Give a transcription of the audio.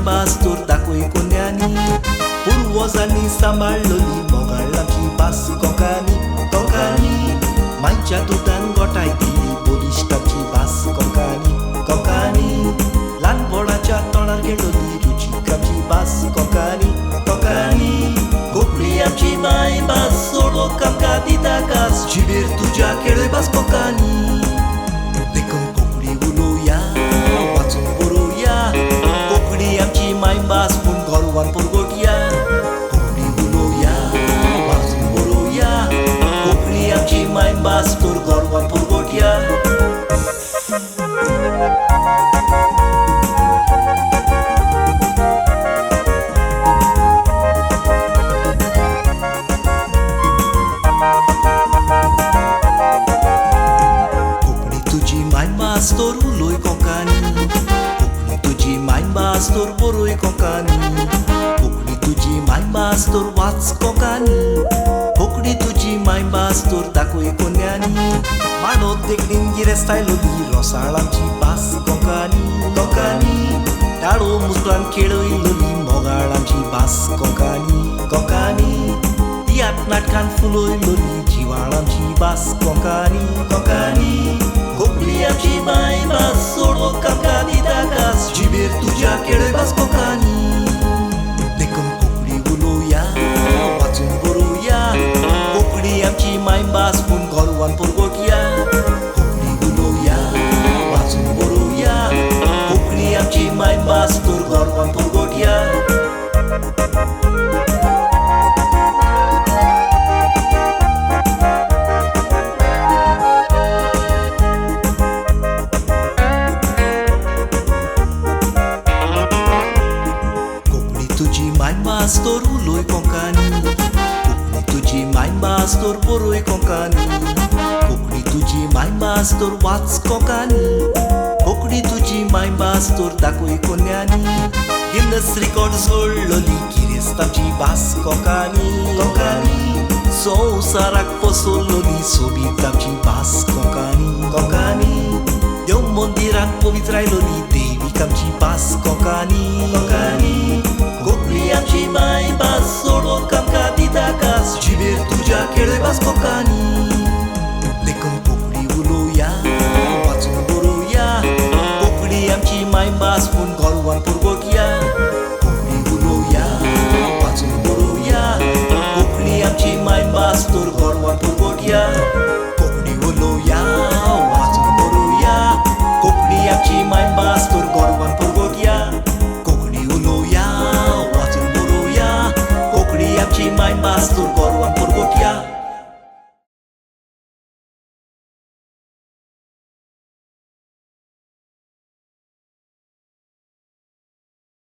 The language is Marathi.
मायभास तोर दाखोय कोन्यांनी पूर्वजांनी सांबाळलोली मोगाळ आमची भास कोंकणी कोंकणी मायच्या दुदान गोठाय दिली बोलिश्टाची भास कोंकणी कोंकणी ल्हानपणाच्या तोंडार गेलोली रुचीक आमची भास कोंकणी कोंकणी कोंकणी आमची मायभास सोडोक आमकां दिता कास जिबेर तुज्या केळय भास कोंकणी देखून कोंकणी उलोवया वाचून बरोवया कोंकणी आमची मायभास पूण गोरवान परगोटया कोंकणी उलोवया वाचून बरोवया कोंकणी आमची मायभास तोर गोरवान परगोटया मायभास तोर उलोय कोंकणी कोंकणी तुजी मायभास तोर बरोय कोंकणी कोंकणी तुजी मायभास तोर वाच कोंकणी कोंकणी तुजी मायभास तोर दाखोय कोन्यांनी मांडो देखणीन गिरेस्तायलोली रोसाळ आमची भास कोंकणी कोंकणी ताळो मुसलान खेळयलोली मोगाळ आमची भास कोंकणी कोंकणी यात नाटकान फुलोयलोली जिवाळ आमची भास कोंकणी कोंकणी कोंकणी आमची मायभास सोडोक आमकां दिता कास जिबेर तुज्या केळय भास कोंकणी देखून कोंकणी उलोवया वाचून बरोवया कोंकणी आमची मायभास पूण गोरवान परगोटया कोंकणी उलोवया वाचून बरोवया कोंकणी आमची मायभास तोर गोरवान परगोटया तुजी मायभास तोर उलोय कोंकणी कोंकणी तुजी मायभास तोर बरोय कोंकणी कोंकणी तुजी मायभास तोर वाच कोंकणी कोंकणी तुजी मायभास तोर दाखोय कोन्यांनी गिन्नस रिकॉर्ड सोडलोली गिरेस्त आमची भास कोंकणी कोंकणी संवसाराक पसरलोली सोबीत आमची भास कोंकणी कोंकणी देव मंदिरांत पवित्र आयलोली देवीक आमची भास कोंकणी कोंकणी कोंकणी आमची मायभास सोडोक आमकां दिता कास जिबेर तुज्या केळय भास कोंकणी देखून कोंकणी उलोवया वाचून बरोवया कोंकणी आमची मायभास पूण गोरवान परगोटया कोंकणी उलोवया वाचून बरोवया कोंकणी आमची मायभास तोर गोरवान परगोटया कोंकणी उलोवया वाचून बरोवया कोंकणी आमची मायभास तोर गोरवान परगोटया कोंकणी उलोवया वाचून बरोवया कोंकणी आमची मायभास तोर गोरवान परगोटया